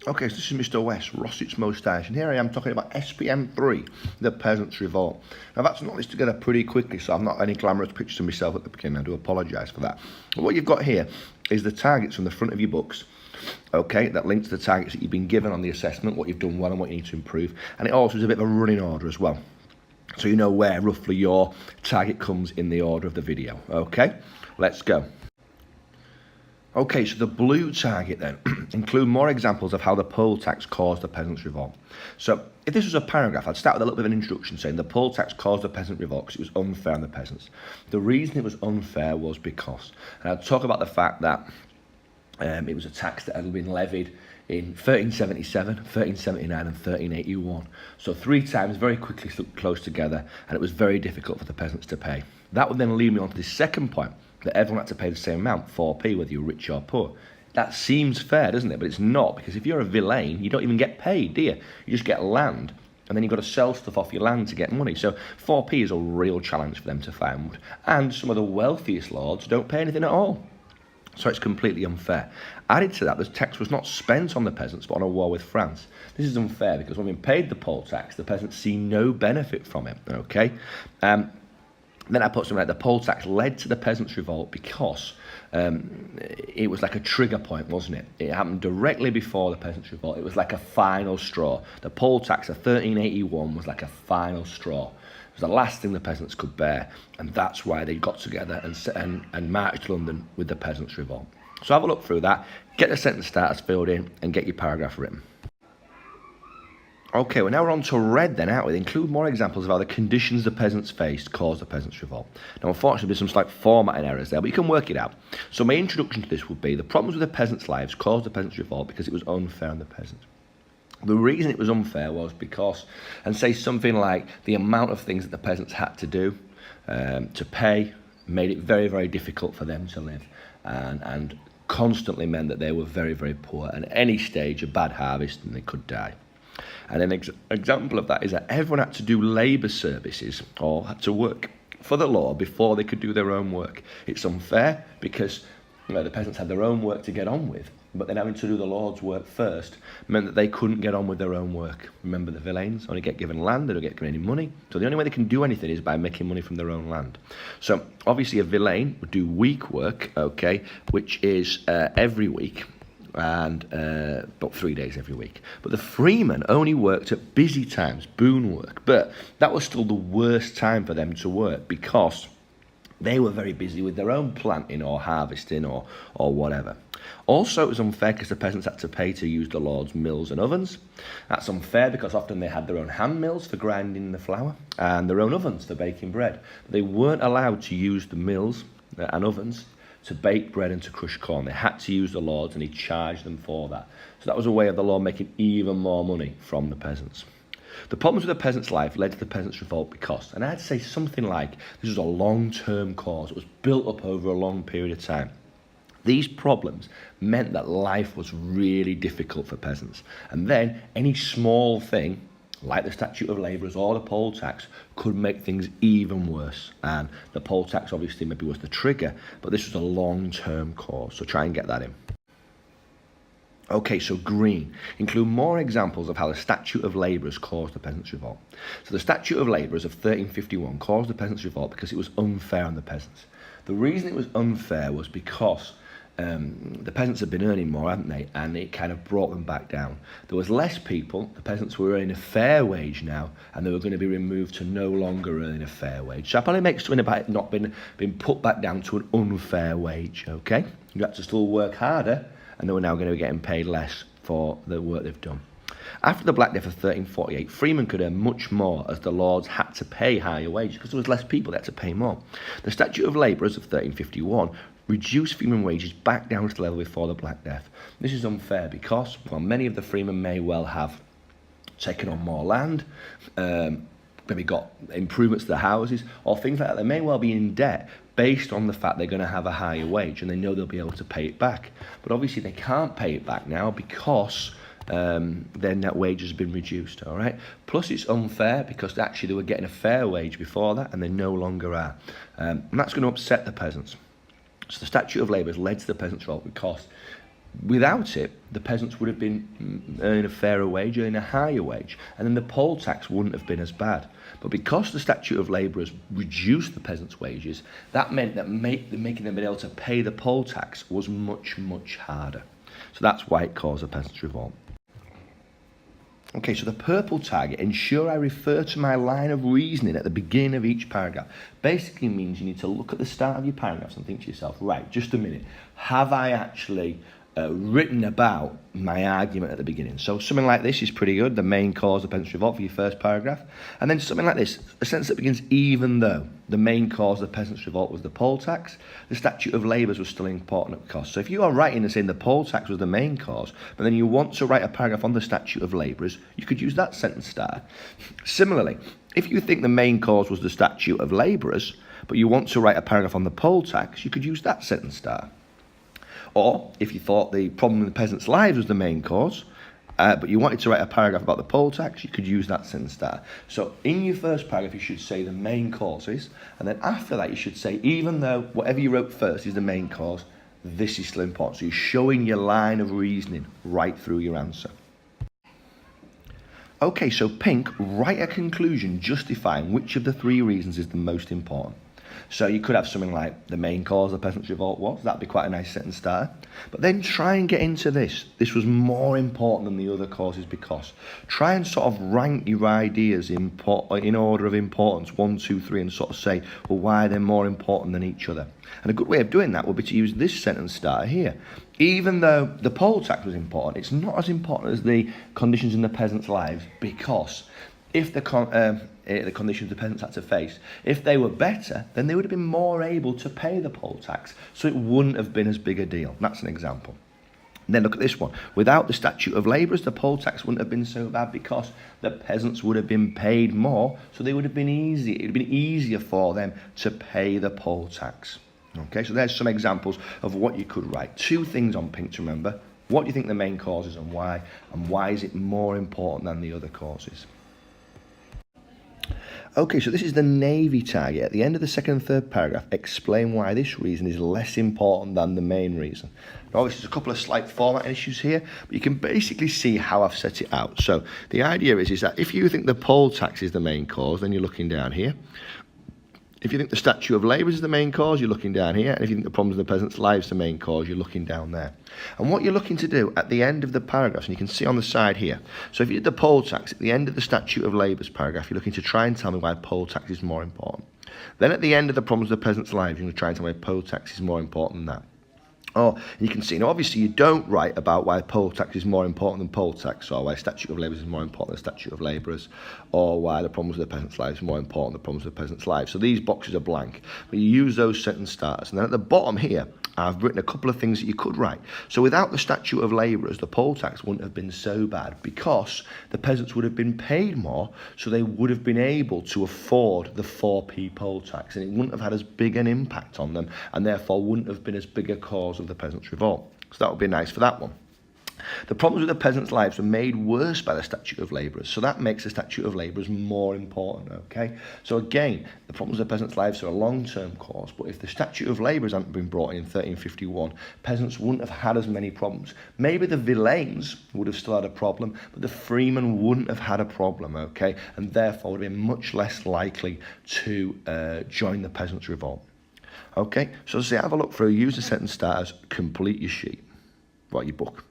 Okay, so this is Mr. West, Rossit's Moustache, and here I am talking about SPM 3, the Peasants' Revolt. Now that's not this together pretty quickly, so I've not any glamorous pictures of myself at the beginning. I do apologise for that. But what you've got here is the targets from the front of your books, okay, that link to the targets that you've been given on the assessment, what you've done well and what you need to improve, and it also is a bit of a running order as well, so you know where roughly your target comes in the order of the video. Okay, let's go. Okay, so the blue target then include more examples of how the poll tax caused the peasants' revolt. So if this was a paragraph, I'd start with a little bit of an introduction saying the poll tax caused the peasant revolt because it was unfair on the peasants. The reason it was unfair was because, and I'd talk about the fact that it was a tax that had been levied in 1377, 1379 and 1381. So 3 times very quickly close together, and it was very difficult for the peasants to pay. That would then lead me on to the second point, that everyone had to pay the same amount, 4p, whether you're rich or poor. That seems fair, doesn't it? But it's not, because if you're a villain, you don't even get paid, do you? You just get land, and then you've got to sell stuff off your land to get money. So 4p is a real challenge for them to find, and some of the wealthiest lords don't pay anything at all. So it's completely unfair. Added to that, the tax was not spent on the peasants, but on a war with France. This is unfair because when we paid the poll tax, the peasants see no benefit from it, okay? Then I put something like the poll tax led to the peasants' revolt because it was like a trigger point, wasn't it? It happened directly before the peasants' revolt. It was like a final straw. The poll tax of 1381 was like a final straw. It was the last thing the peasants could bear, and that's why they got together and marched to London with the peasants' revolt. So have a look through that, get the sentence starters filled in, and get your paragraph written. Okay, well now we're on to red then, aren't we? Include more examples of how the conditions the peasants faced caused the peasants' revolt. Now unfortunately there's some slight formatting errors there, but you can work it out. So my introduction to this would be the problems with the peasants' lives caused the peasants' revolt because it was unfair on the peasants. The reason it was unfair was because, and say something like the amount of things that the peasants had to do to pay made it very, very difficult for them to live, and constantly meant that they were very, very poor, and at any stage a bad harvest and they could die. And an example of that is that everyone had to do labour services or had to work for the law before they could do their own work. It's unfair because the peasants had their own work to get on with, but then having to do the Lord's work first meant that they couldn't get on with their own work. Remember, the villains only get given land, they don't get given any money, so the only way they can do anything is by making money from their own land. So obviously a villain would do week work, okay, which is every week, and about 3 days every week. But the freemen only worked at busy times, boon work, but that was still the worst time for them to work because they were very busy with their own planting or harvesting or whatever. Also, it was unfair because the peasants had to pay to use the Lord's mills and ovens. That's unfair because often they had their own hand mills for grinding the flour and their own ovens for baking bread. But they weren't allowed to use the mills and ovens to bake bread and to crush corn. They had to use the Lord's, and he charged them for that. So that was a way of the Lord making even more money from the peasants. The problems with the peasants' life led to the peasants' revolt because, and I'd say something like, this was a long-term cause. It was built up over a long period of time. These problems meant that life was really difficult for peasants. And then any small thing, like the Statute of Labourers or the poll tax, could make things even worse. And the poll tax obviously maybe was the trigger, but this was a long-term cause, so try and get that in. Okay, so green. Include more examples of how the Statute of Labourers caused the peasants' revolt. So the Statute of Labourers of 1351 caused the peasants' revolt because it was unfair on the peasants. The reason it was unfair was because the peasants had been earning more, hadn't they? And it kind of brought them back down. There was less people. The peasants were earning a fair wage now, and they were going to be removed to no longer earning a fair wage. So that probably makes something about it not being put back down to an unfair wage, okay? You have to still work harder, and they were now going to be getting paid less for the work they've done. After the Black Death of 1348, freemen could earn much more as the lords had to pay higher wages because there was less people, they had to pay more. The Statute of Labourers of 1351 reduced freemen wages back down to the level before the Black Death. This is unfair because, well, many of the freemen may well have taken on more land, maybe got improvements to the houses, or things like that. They may well be in debt based on the fact they're going to have a higher wage and they know they'll be able to pay it back. But obviously they can't pay it back now because their net wage has been reduced, all right? Plus it's unfair because actually they were getting a fair wage before that and they no longer are. And that's going to upset the peasants. So the Statute of Labour has led to the peasants' revolt because Without it, the peasants would have been earning a fairer wage, earning a higher wage, and then the poll tax wouldn't have been as bad. But because the Statute of Labourers reduced the peasants' wages, that meant that making them be able to pay the poll tax was much, much harder. So that's why it caused a peasants' revolt. Okay, so the purple target, ensure I refer to my line of reasoning at the beginning of each paragraph, basically means you need to look at the start of your paragraphs and think to yourself, right, just a minute, have I actually written about my argument at the beginning? So something like this is pretty good, the main cause of the peasants' revolt for your first paragraph. And then something like this, a sentence that begins, even though the main cause of the peasants' revolt was the poll tax, the Statute of Labourers was still important at cost. So if you are writing and saying the poll tax was the main cause, but then you want to write a paragraph on the Statute of Labourers, you could use that sentence starter. Similarly, if you think the main cause was the Statute of Labourers, but you want to write a paragraph on the poll tax, you could use that sentence starter. Or if you thought the problem in the peasants' lives was the main cause, but you wanted to write a paragraph about the poll tax, you could use that sentence starter. So in your first paragraph, you should say the main causes, and then after that, you should say, even though whatever you wrote first is the main cause, this is still important. So you're showing your line of reasoning right through your answer. Okay, so pink, write a conclusion justifying which of the three reasons is the most important. So you could have something like the main cause of the peasants' revolt was. That'd be quite a nice sentence starter. But then try and get into this. This was more important than the other causes because. Try and sort of rank your ideas in order of importance, 1, 2, 3, and sort of say, well, why they're more important than each other. And a good way of doing that would be to use this sentence starter here. Even though the poll tax was important, it's not as important as the conditions in the peasants' lives because if the conditions the peasants had to face, if they were better, then they would have been more able to pay the poll tax, so it wouldn't have been as big a deal. That's an example. And then look at this one. Without the Statute of Labourers, the poll tax wouldn't have been so bad because the peasants would have been paid more, so they would have been easy. It would have been easier for them to pay the poll tax. Okay, so there's some examples of what you could write. 2 things on pink to remember. What do you think the main cause is and why is it more important than the other causes? Okay, so this is the navy target. At the end of the second and third paragraph, explain why this reason is less important than the main reason. Now, obviously, there's a couple of slight format issues here, but you can basically see how I've set it out. So the idea is that if you think the poll tax is the main cause, then you're looking down here. If you think the Statute of Labourers is the main cause, you're looking down here. And if you think the problems of the peasants' lives are the main cause, you're looking down there. And what you're looking to do at the end of the paragraphs, and you can see on the side here, so if you did the poll tax at the end of the Statute of Labourers paragraph, you're looking to try and tell me why poll tax is more important. Then at the end of the problems of the peasants' lives, you're going to try and tell me why poll tax is more important than that. Oh, you can see, now obviously you don't write about why poll tax is more important than poll tax, or why Statute of Labourers is more important than Statute of Labourers, or why the problems of the peasants' lives are more important than the problems of the peasants' lives. So these boxes are blank, but you use those sentence starters. And then at the bottom here, I've written a couple of things that you could write. So without the Statute of Labourers, the poll tax wouldn't have been so bad because the peasants would have been paid more, so they would have been able to afford the 4p poll tax, and it wouldn't have had as big an impact on them, and therefore wouldn't have been as big a cause of the peasants' revolt. So that would be nice for that one. The problems with the peasants' lives were made worse by the Statute of Labourers, so that makes the Statute of Labourers more important, okay? So again, the problems with the peasants' lives are a long-term cause, but if the Statute of Labourers hadn't been brought in 1351, peasants wouldn't have had as many problems. Maybe the villeins would have still had a problem, but the freemen wouldn't have had a problem, okay? And therefore would have been much less likely to join the peasants' revolt. Okay, so say have a look through, use the sentence starters, complete your sheet, your book.